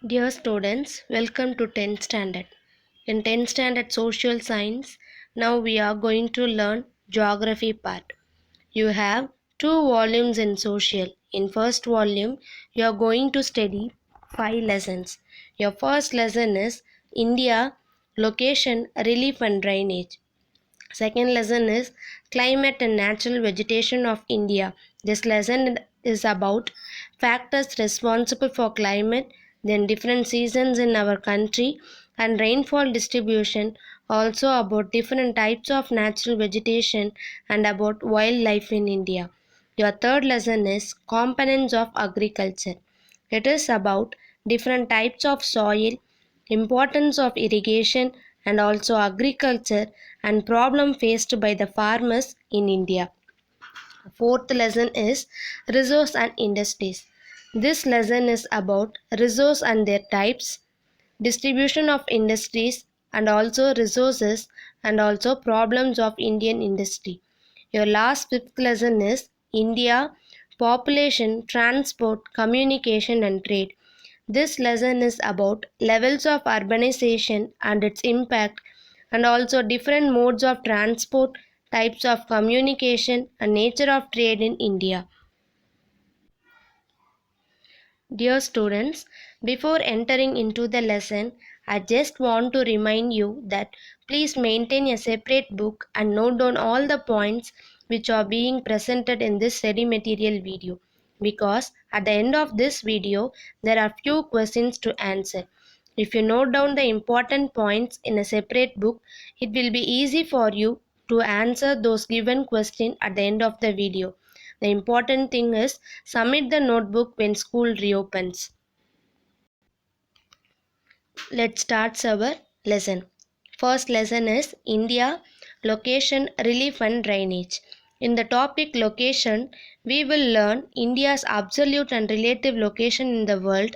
Dear students, welcome to 10th standard. In 10th standard social science, now we are going to learn geography part. You have two volumes in social. In first volume, you are going to study 5 lessons. Your first lesson is India, location, relief and drainage. Second lesson is climate and natural vegetation of India. This lesson is about factors responsible for climate, then different seasons in our country and rainfall distribution, also about different types of natural vegetation and about wildlife in India. Your third lesson is components of agriculture. It is about different types of soil, importance of irrigation and also agriculture and problem faced by the farmers in India. Fourth lesson is resource and industries. This lesson is about resource and their types, distribution of industries and also resources and also problems of Indian industry. Your last fifth lesson is India, population, transport, communication and trade. This lesson is about levels of urbanization and its impact and also different modes of transport, types of communication and nature of trade in India. Dear students, before entering into the lesson, I just want to remind you that please maintain a separate book and note down all the points which are being presented in this study material video, because at the end of this video there are few questions to answer. If you note down the important points in a separate book, it will be easy for you to answer those given questions at the end of the video. The important thing is submit the notebook when school reopens. Let's start our lesson. First lesson is India, location, relief and drainage. In the topic location, we will learn India's absolute and relative location in the world.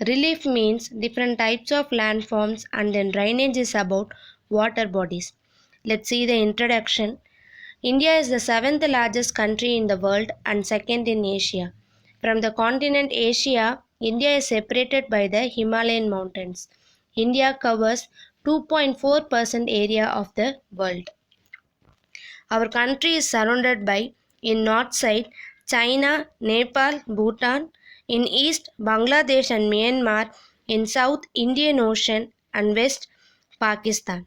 Relief means different types of landforms and then drainage is about water bodies. Let's see the introduction. India is the seventh largest country in the world and second in Asia. From the continent Asia, India is separated by the Himalayan mountains. India covers 2.4% area of the world. Our country is surrounded by, in north side, China, Nepal, Bhutan, in east, Bangladesh and Myanmar, in south, Indian Ocean and west, Pakistan.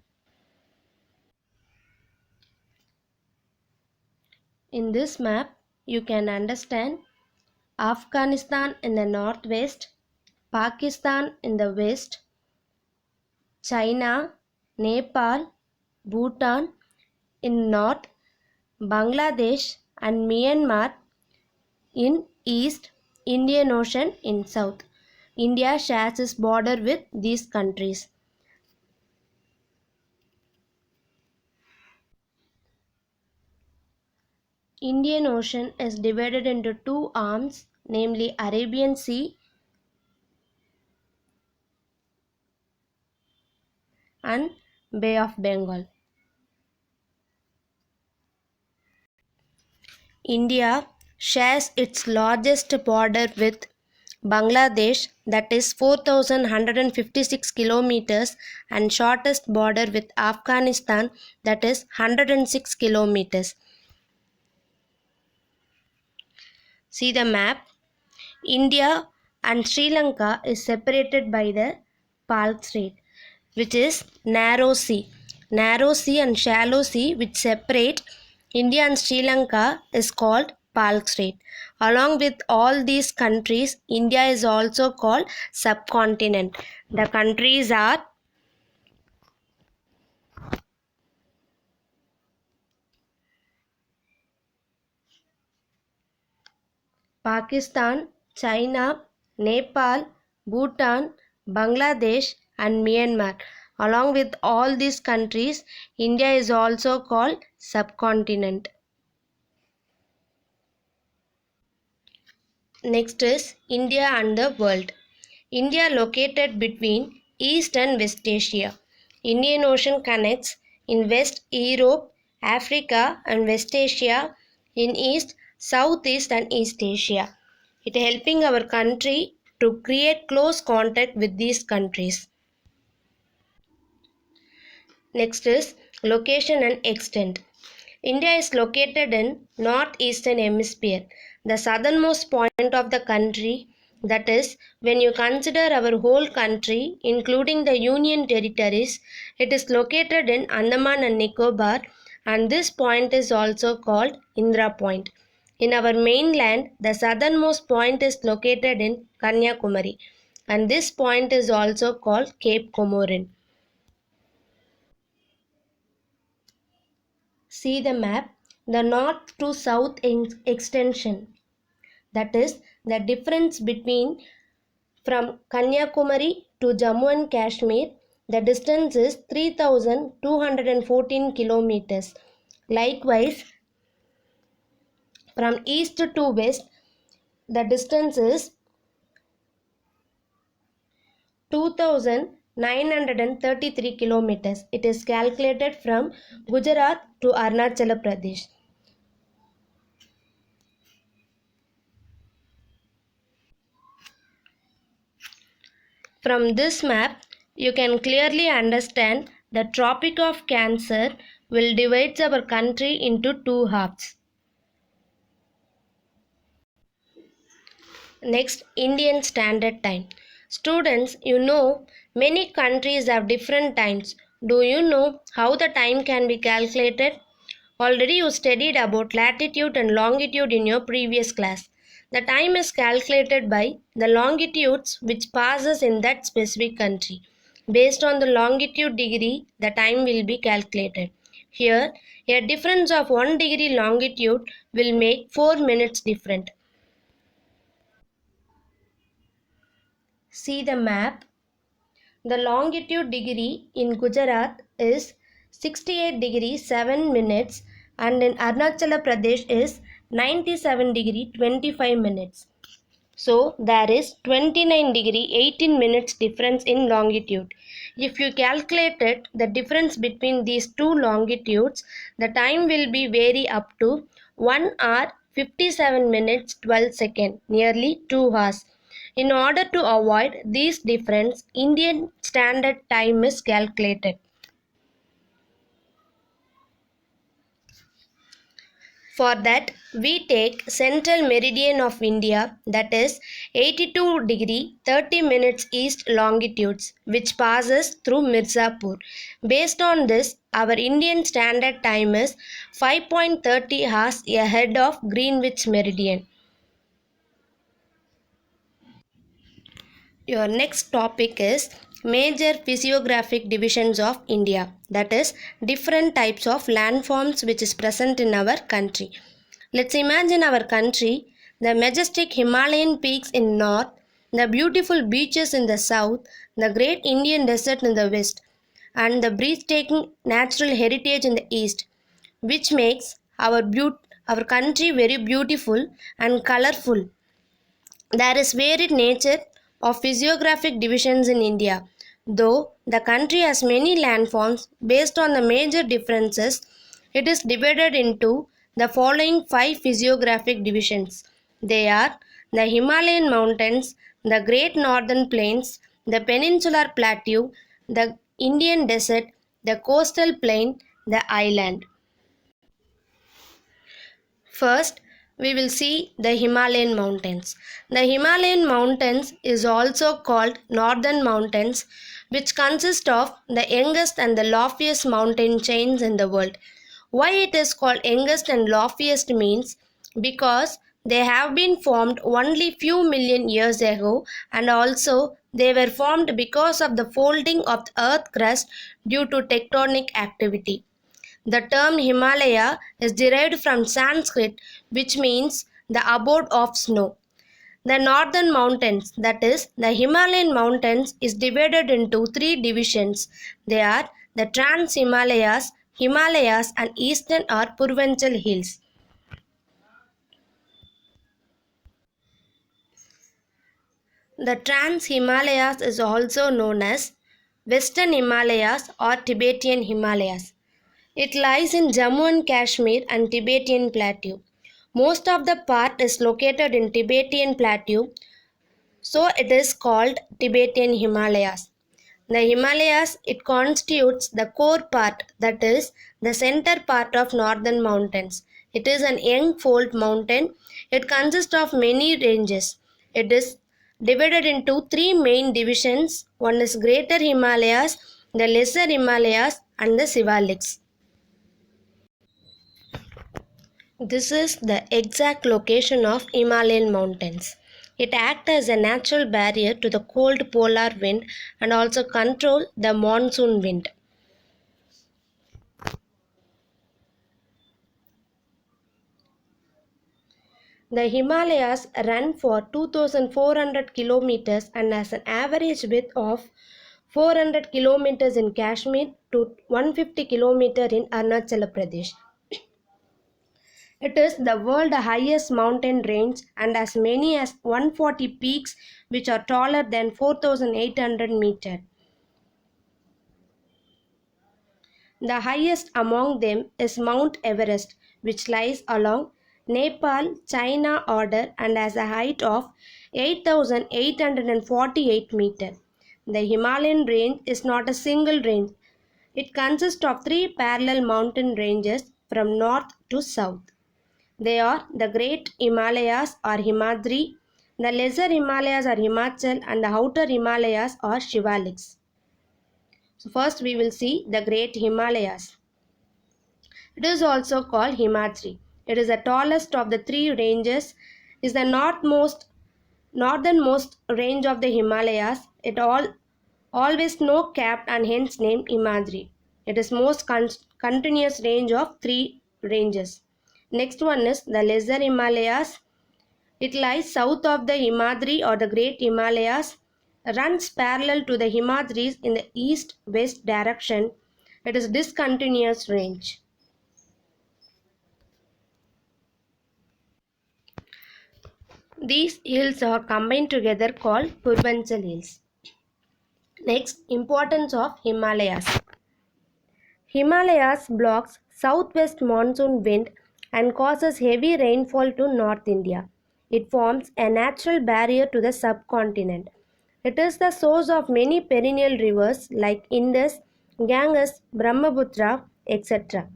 In this map, you can understand Afghanistan in the northwest, Pakistan in the west, China, Nepal, Bhutan in north, Bangladesh and Myanmar in east, Indian Ocean in south. India shares its border with these countries. Indian Ocean is divided into two arms, namely Arabian Sea and Bay of Bengal. India shares its largest border with Bangladesh, that is 4,156 kilometers, and shortest border with Afghanistan, that is 106 kilometers. See the map. India and Sri Lanka is separated by the Palk Strait, which is narrow sea. Narrow sea and shallow sea which separate India and Sri Lanka is called Palk Strait. Along with all these countries, India is also called subcontinent. The countries are Pakistan, China, Nepal, Bhutan, Bangladesh and Myanmar. Along with all these countries, India is also called subcontinent. Next is India and the world. India located between East and West Asia. Indian Ocean connects in West Europe, Africa and West Asia, in East, Southeast and East Asia. It helping our country to create close contact with these countries. Next is location and extent. India is located in northeastern hemisphere, the southernmost point of the country. That is, when you consider our whole country, including the Union territories, it is located in Andaman and Nicobar, and this point is also called Indra Point. In our mainland, the southernmost point is located in Kanyakumari, and this point is also called Cape Comorin. See the map, the north to south extension, that is the difference between from Kanyakumari to Jammu and Kashmir, the distance is 3214 kilometers. Likewise, from east to west, the distance is 2933 kilometers. It is calculated from Gujarat to Arunachal Pradesh. From this map, you can clearly understand the Tropic of Cancer will divide our country into two halves. Next, Indian Standard Time. Students, you know many countries have different times. Do you know how the time can be calculated? Already you studied about latitude and longitude in your previous class. The time is calculated by the longitudes which passes in that specific country. Based on the longitude degree, the time will be calculated. Here, a difference of 1 degree longitude will make 4 minutes different. See the map. The longitude degree in Gujarat is 68 degrees 7 minutes and in Arunachal Pradesh is 97 degree 25 minutes. So there is 29 degree 18 minutes difference in longitude. If you calculated the difference between these two longitudes, the time will be vary up to 1 hour 57 minutes 12 seconds, nearly 2 hours. In order to avoid this difference, Indian Standard Time is calculated. For that, we take central meridian of India, that is 82 degree 30 minutes east longitudes, which passes through Mirzapur. Based on this, our Indian Standard Time is 5.30 hours ahead of Greenwich meridian. Your next topic is major physiographic divisions of India, that is different types of landforms which is present in our country. Let's imagine our country, the majestic Himalayan peaks in north, the beautiful beaches in the south, the great Indian desert in the west, and the breathtaking natural heritage in the east, which makes our country very beautiful and colorful. There is varied nature of physiographic divisions in India. Though the country has many landforms, based on the major differences, it is divided into the following 5 physiographic divisions. They are the Himalayan mountains, the Great Northern Plains, the Peninsular Plateau, the Indian Desert, the Coastal Plain, the Island. First, we will see the Himalayan mountains. The Himalayan mountains is also called Northern Mountains, which consist of the youngest and the loftiest mountain chains in the world. Why it is called youngest and loftiest means because they have been formed only few million years ago, and also they were formed because of the folding of the earth crust due to tectonic activity. The term Himalaya is derived from Sanskrit, which means the abode of snow. The northern mountains, that is, the Himalayan mountains, is divided into 3 divisions. They are the Trans Himalayas, Himalayas, and Eastern or Purvanchal Hills. The Trans Himalayas is also known as Western Himalayas or Tibetan Himalayas. It lies in Jammu and Kashmir and Tibetan Plateau. Most of the part is located in Tibetan Plateau. So it is called Tibetan Himalayas. The Himalayas, it constitutes the core part, that is the center part of northern mountains. It is an young fold mountain. It consists of many ranges. It is divided into three main divisions. One is Greater Himalayas, the Lesser Himalayas and the Sivaliks. This is the exact location of Himalayan mountains. It acts as a natural barrier to the cold polar wind and also control the monsoon wind. The Himalayas run for 2400 kilometers and has an average width of 400 kilometers in Kashmir to 150 kilometers in Arunachal Pradesh. It is the world's highest mountain range and as many as 140 peaks which are taller than 4,800 meters. The highest among them is Mount Everest, which lies along Nepal-China border and has a height of 8,848 meters. The Himalayan range is not a single range. It consists of three parallel mountain ranges from north to south. They are the Great Himalayas or Himadri, the Lesser Himalayas or Himachal, and the Outer Himalayas or Shivaliks. So first we will see the Great Himalayas. It is also called Himadri. It is the tallest of the three ranges, is the northernmost range of the Himalayas. It always snow-capped and hence named Himadri. It is most continuous range of three ranges. Next one is the Lesser Himalayas. It lies south of the Himadri or the Great Himalayas, runs parallel to the Himadris in the east-west direction. It is discontinuous range. These hills are combined together called Purvanchal Hills. Next, importance of Himalayas. Himalayas blocks southwest monsoon wind and causes heavy rainfall to North India. It forms a natural barrier to the subcontinent. It is the source of many perennial rivers like Indus, Ganges, Brahmaputra, etc.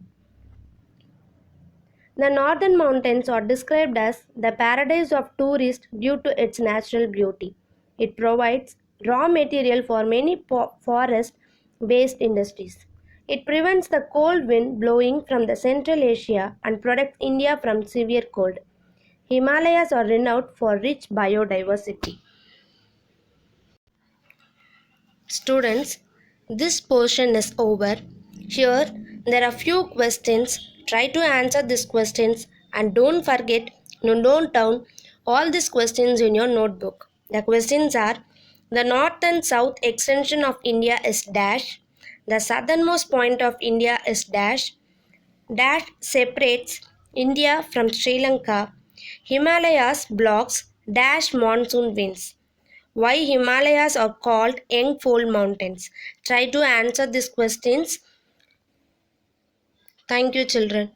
The northern mountains are described as the paradise of tourists due to its natural beauty. It provides raw material for many forest-based industries. It prevents the cold wind blowing from the Central Asia and protects India from severe cold. Himalayas are renowned for rich biodiversity. Students, this portion is over. Here, there are few questions. Try to answer these questions and don't forget to note down all these questions in your notebook. The questions are: the north and south extension of India is dash. The southernmost point of India is dash. Dash separates India from Sri Lanka. Himalayas blocks dash monsoon winds. Why Himalayas are called young fold mountains? Try to answer these questions. Thank you, children.